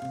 Hola,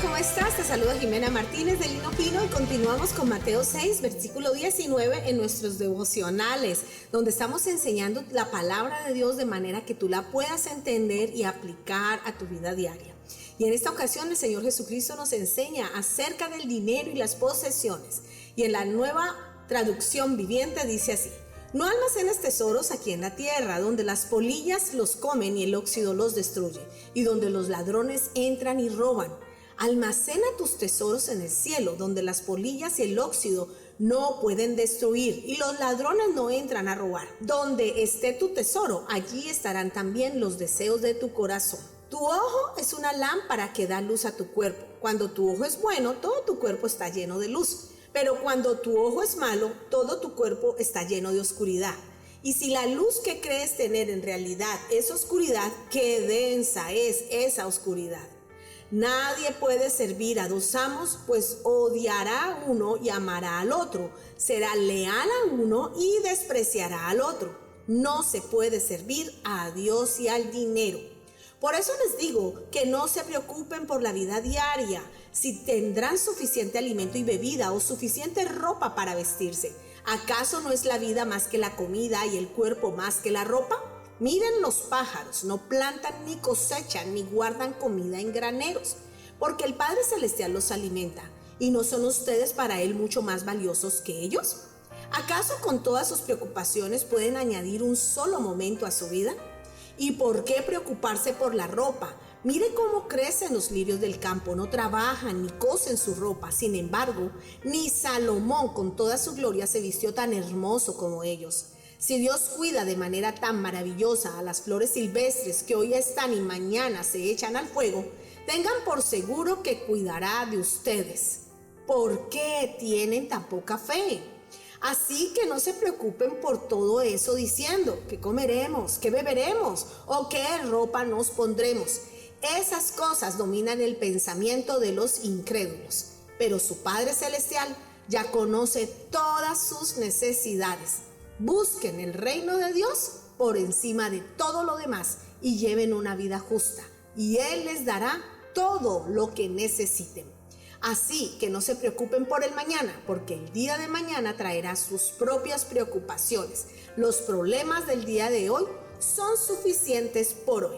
¿cómo estás? Te saluda Jimena Martínez de Lino Pino y continuamos con Mateo 6, versículo 19 en nuestros devocionales, donde estamos enseñando la palabra de Dios de manera que tú la puedas entender y aplicar a tu vida diaria. Y en esta ocasión el Señor Jesucristo nos enseña acerca del dinero y las posesiones. Y en la Nueva Traducción Viviente dice así: no almacenes tesoros aquí en la tierra, donde las polillas los comen y el óxido los destruye, y donde los ladrones entran y roban. Almacena tus tesoros en el cielo, donde las polillas y el óxido no pueden destruir y los ladrones no entran a robar. Donde esté tu tesoro, allí estarán también los deseos de tu corazón. Tu ojo es una lámpara que da luz a tu cuerpo. Cuando tu ojo es bueno, todo tu cuerpo está lleno de luz. Pero cuando tu ojo es malo, todo tu cuerpo está lleno de oscuridad. Y si la luz que crees tener en realidad es oscuridad, qué densa es esa oscuridad. Nadie puede servir a dos amos, pues odiará a uno y amará al otro. Será leal a uno y despreciará al otro. No se puede servir a Dios y al dinero. Por eso les digo que no se preocupen por la vida diaria, si tendrán suficiente alimento y bebida o suficiente ropa para vestirse. ¿Acaso no es la vida más que la comida y el cuerpo más que la ropa? Miren los pájaros, no plantan ni cosechan ni guardan comida en graneros, porque el Padre Celestial los alimenta. ¿Y no son ustedes para Él mucho más valiosos que ellos? ¿Acaso con todas sus preocupaciones pueden añadir un solo momento a su vida? ¿Y por qué preocuparse por la ropa? Mire cómo crecen los lirios del campo, no trabajan ni cosen su ropa. Sin embargo, ni Salomón con toda su gloria se vistió tan hermoso como ellos. Si Dios cuida de manera tan maravillosa a las flores silvestres que hoy están y mañana se echan al fuego, tengan por seguro que cuidará de ustedes. ¿Por qué tienen tan poca fe? Así que no se preocupen por todo eso diciendo qué comeremos, qué beberemos o qué ropa nos pondremos. Esas cosas dominan el pensamiento de los incrédulos, pero su Padre Celestial ya conoce todas sus necesidades. Busquen el reino de Dios por encima de todo lo demás y lleven una vida justa, y Él les dará todo lo que necesiten. Así que no se preocupen por el mañana, porque el día de mañana traerá sus propias preocupaciones. Los problemas del día de hoy son suficientes por hoy.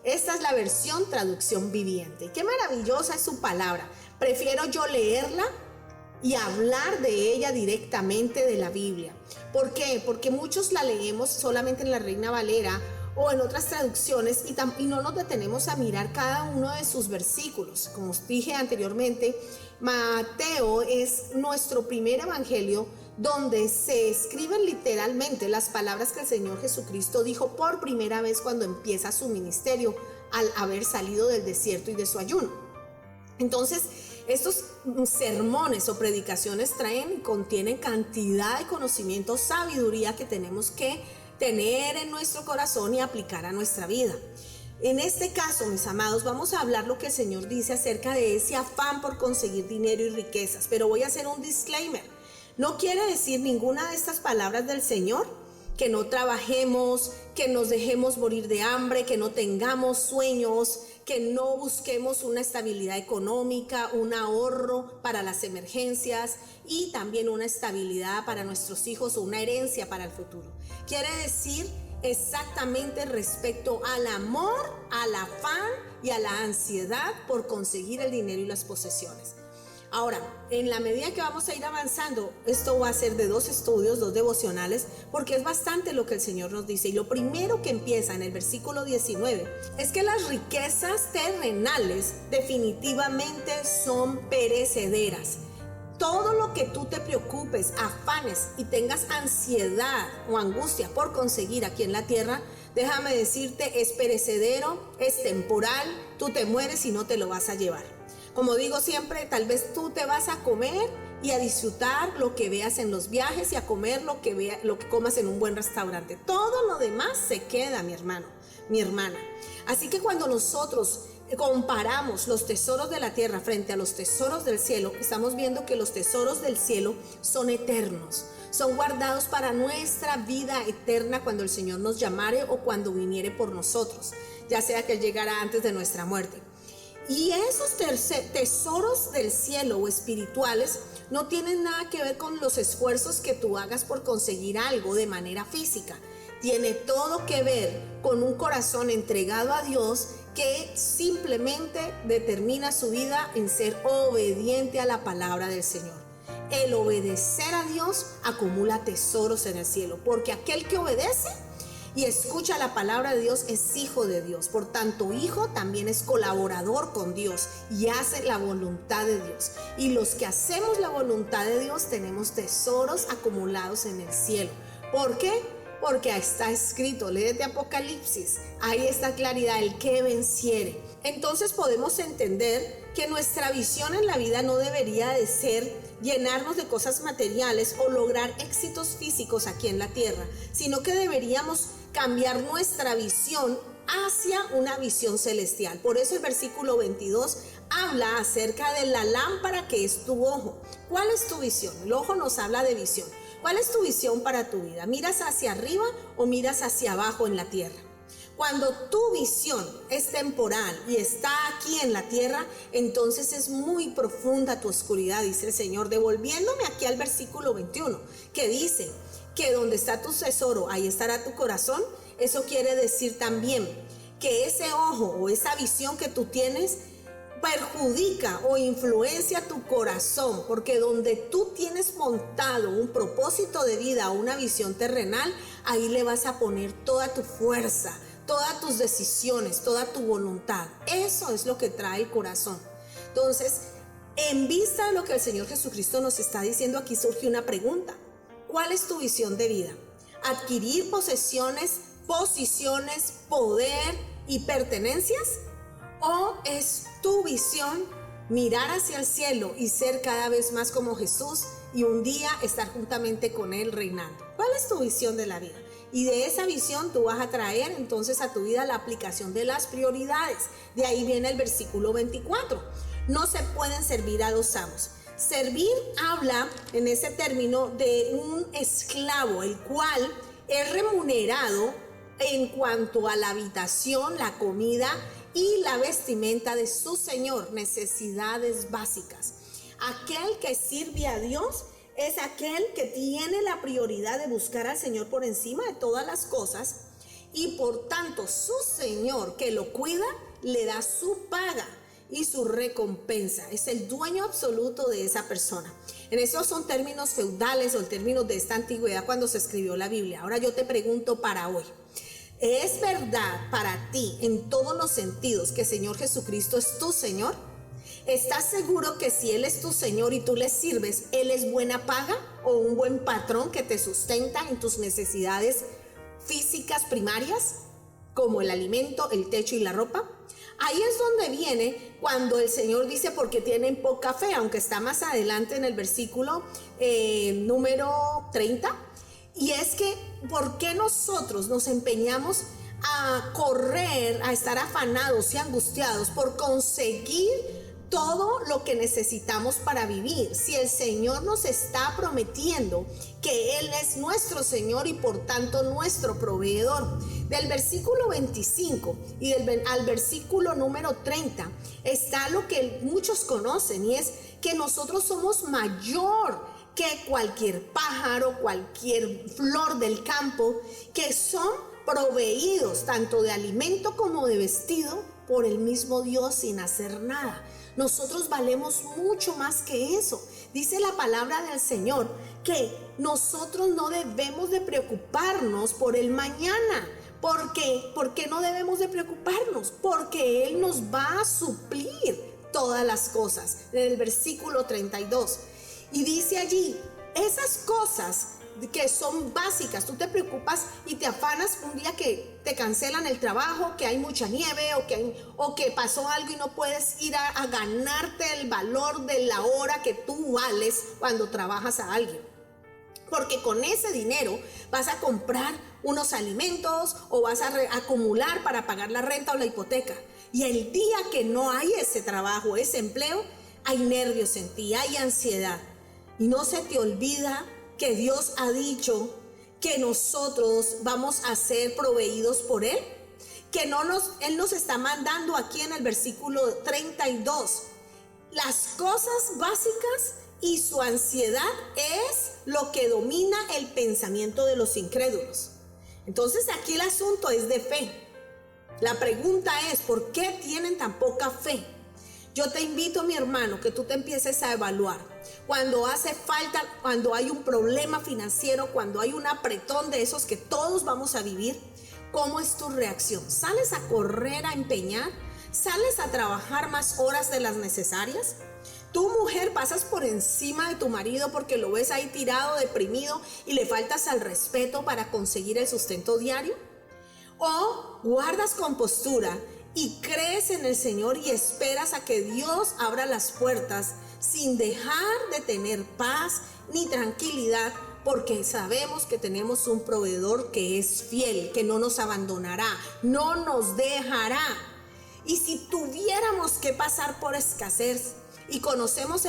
Esta es la versión Traducción Viviente. Qué maravillosa es su palabra. Prefiero yo leerla y hablar de ella directamente de la Biblia. ¿Por qué? Porque muchos la leemos solamente en la Reina Valera o en otras traducciones y no nos detenemos a mirar cada uno de sus versículos. Como os dije anteriormente, Mateo es nuestro primer evangelio donde se escriben literalmente las palabras que el Señor Jesucristo dijo por primera vez cuando empieza su ministerio al haber salido del desierto y de su ayuno. Entonces, estos sermones o predicaciones traen y contienen cantidad de conocimiento, sabiduría que tenemos que tener en nuestro corazón y aplicar a nuestra vida. En este caso, mis amados, vamos a hablar lo que el Señor dice acerca de ese afán por conseguir dinero y riquezas, pero voy a hacer un disclaimer. No quiere decir ninguna de estas palabras del Señor que no trabajemos, que nos dejemos morir de hambre, que no tengamos sueños, que no busquemos una estabilidad económica, un ahorro para las emergencias y también una estabilidad para nuestros hijos o una herencia para el futuro. Quiere decir exactamente respecto al amor, al afán y a la ansiedad por conseguir el dinero y las posesiones. Ahora, en la medida que vamos a ir avanzando, esto va a ser de 2 estudios, 2 devocionales, porque es bastante lo que el Señor nos dice. Y lo primero que empieza en el versículo 19 es que las riquezas terrenales definitivamente son perecederas. Todo lo que tú te preocupes, afanes y tengas ansiedad o angustia por conseguir aquí en la tierra, déjame decirte, es perecedero, es temporal, tú te mueres y no te lo vas a llevar. Como digo siempre, tal vez tú te vas a comer y a disfrutar lo que veas en los viajes y a comer lo que comas en un buen restaurante. Todo lo demás se queda, mi hermano, mi hermana. Así que cuando nosotros comparamos los tesoros de la tierra frente a los tesoros del cielo, estamos viendo que los tesoros del cielo son eternos, son guardados para nuestra vida eterna cuando el Señor nos llamare o cuando viniere por nosotros, ya sea que Él llegara antes de nuestra muerte. Y esos tesoros del cielo o espirituales no tienen nada que ver con los esfuerzos que tú hagas por conseguir algo de manera física. Tiene todo que ver con un corazón entregado a Dios que simplemente determina su vida en ser obediente a la palabra del Señor. El obedecer a Dios acumula tesoros en el cielo, porque aquel que obedece y escucha la palabra de Dios es hijo de Dios. Por tanto, hijo también es colaborador con Dios y hace la voluntad de Dios. Y los que hacemos la voluntad de Dios tenemos tesoros acumulados en el cielo. ¿Por qué? Porque ahí está escrito, léete Apocalipsis, ahí está claridad, el que venciere. Entonces podemos entender que nuestra visión en la vida no debería de ser llenarnos de cosas materiales o lograr éxitos físicos aquí en la tierra, sino que deberíamos cambiar nuestra visión hacia una visión celestial. Por eso el versículo 22 habla acerca de la lámpara que es tu ojo. ¿Cuál es tu visión? El ojo nos habla de visión. ¿Cuál es tu visión para tu vida? ¿Miras hacia arriba o miras hacia abajo en la tierra? Cuando tu visión es temporal y está aquí en la tierra, entonces es muy profunda tu oscuridad, dice el Señor, devolviéndome aquí al versículo 21, que dice que donde está tu tesoro, ahí estará tu corazón. Eso quiere decir también que ese ojo o esa visión que tú tienes perjudica o influencia tu corazón, porque donde tú tienes montado un propósito de vida o una visión terrenal, ahí le vas a poner toda tu fuerza, todas tus decisiones, toda tu voluntad. Eso es lo que trae el corazón. Entonces, en vista de lo que el Señor Jesucristo nos está diciendo, aquí surge una pregunta: ¿cuál es tu visión de vida? ¿Adquirir posesiones, posiciones, poder y pertenencias? ¿O es tu visión mirar hacia el cielo y ser cada vez más como Jesús y un día estar juntamente con Él reinando? ¿Cuál es tu visión de la vida? Y de esa visión tú vas a traer entonces a tu vida la aplicación de las prioridades. De ahí viene el versículo 24. No se pueden servir a dos amos. Servir habla en ese término de un esclavo, el cual es remunerado en cuanto a la habitación, la comida y la vestimenta de su señor, necesidades básicas. Aquel que sirve a Dios es aquel que tiene la prioridad de buscar al Señor por encima de todas las cosas, y por tanto su Señor que lo cuida le da su paga y su recompensa. Es el dueño absoluto de esa persona. En esos son términos feudales o términos de esta antigüedad cuando se escribió la Biblia. Ahora yo te pregunto para hoy: ¿es verdad para ti en todos los sentidos que el Señor Jesucristo es tu Señor? ¿Estás seguro que si Él es tu Señor y tú le sirves, Él es buena paga o un buen patrón que te sustenta en tus necesidades físicas primarias, como el alimento, el techo y la ropa? Ahí es donde viene cuando el Señor dice: porque tienen poca fe, aunque está más adelante en el versículo número 30. Y es que, ¿por qué nosotros nos empeñamos a correr, a estar afanados y angustiados por conseguir todo lo que necesitamos para vivir, si el Señor nos está prometiendo que Él es nuestro Señor y por tanto nuestro proveedor? Del versículo 25 y al versículo número 30 está lo que muchos conocen, y es que nosotros somos mayor que cualquier pájaro, cualquier flor del campo, que son proveídos tanto de alimento como de vestido por el mismo Dios sin hacer nada. Nosotros valemos mucho más que eso. Dice la palabra del Señor que nosotros no debemos de preocuparnos por el mañana. ¿Por qué? ¿Por qué no debemos de preocuparnos? Porque Él nos va a suplir todas las cosas. En el versículo 32. Y dice allí, esas cosas que son básicas, tú te preocupas y te afanas un día que te cancelan el trabajo, que hay mucha nieve o que pasó algo y no puedes ir a ganarte el valor de la hora que tú vales cuando trabajas a alguien. Porque con ese dinero vas a comprar unos alimentos o vas a acumular para pagar la renta o la hipoteca. Y el día que no hay ese trabajo, ese empleo, hay nervios en ti, hay ansiedad. Y no se te olvida que Dios ha dicho que nosotros vamos a ser proveídos por Él? Que Él nos está mandando aquí en el versículo 32. Las cosas básicas y su ansiedad es lo que domina el pensamiento de los incrédulos. Entonces aquí el asunto es de fe. La pregunta es, ¿por qué tienen tan poca fe? Yo te invito, mi hermano, que tú te empieces a evaluar. Cuando hace falta, cuando hay un problema financiero, cuando hay un apretón de esos que todos vamos a vivir, ¿cómo es tu reacción? ¿Sales a correr a empeñar? ¿Sales a trabajar más horas de las necesarias? ¿Tú, mujer, pasas por encima de tu marido porque lo ves ahí tirado, deprimido y le faltas al respeto para conseguir el sustento diario? ¿O guardas compostura y crees en el Señor y esperas a que Dios abra las puertas sin dejar de tener paz ni tranquilidad, porque sabemos que tenemos un proveedor que es fiel, que no nos abandonará, no nos dejará? Y si tuviéramos que pasar por escasez y conocemos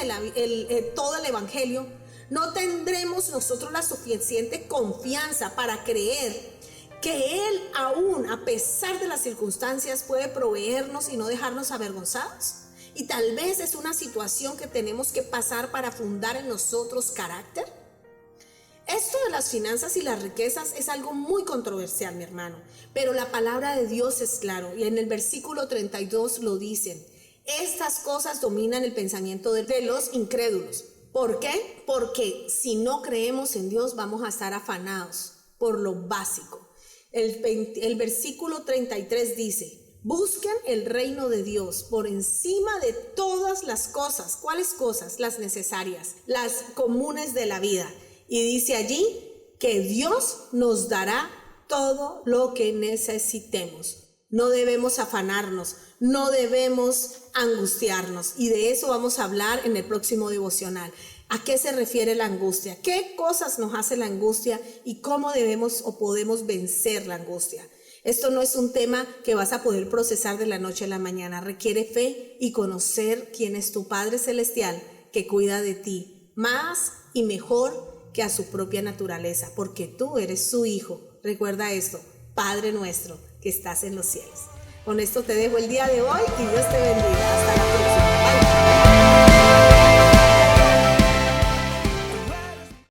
todo el evangelio, no tendremos nosotros la suficiente confianza para creer que Él, aún a pesar de las circunstancias, puede proveernos y no dejarnos avergonzados. Y tal vez es una situación que tenemos que pasar para fundar en nosotros carácter. Esto de las finanzas y las riquezas es algo muy controversial, mi hermano, pero la palabra de Dios es claro, y en el versículo 32 lo dicen: estas cosas dominan el pensamiento de los incrédulos. ¿Por qué? Porque si no creemos en Dios vamos a estar afanados por lo básico. El versículo 33 dice: busquen el reino de Dios por encima de todas las cosas. ¿Cuáles cosas? Las necesarias, las comunes de la vida. Y dice allí que Dios nos dará todo lo que necesitemos. No debemos afanarnos, no debemos angustiarnos. Y de eso vamos a hablar en el próximo devocional. ¿A qué se refiere la angustia? ¿Qué cosas nos hace la angustia? ¿Y cómo debemos o podemos vencer la angustia? Esto no es un tema que vas a poder procesar de la noche a la mañana. Requiere fe y conocer quién es tu Padre Celestial que cuida de ti más y mejor que a su propia naturaleza, porque tú eres su hijo. Recuerda esto: Padre nuestro que estás en los cielos. Con esto te dejo el día de hoy y Dios te bendiga. Hasta la próxima. Bye.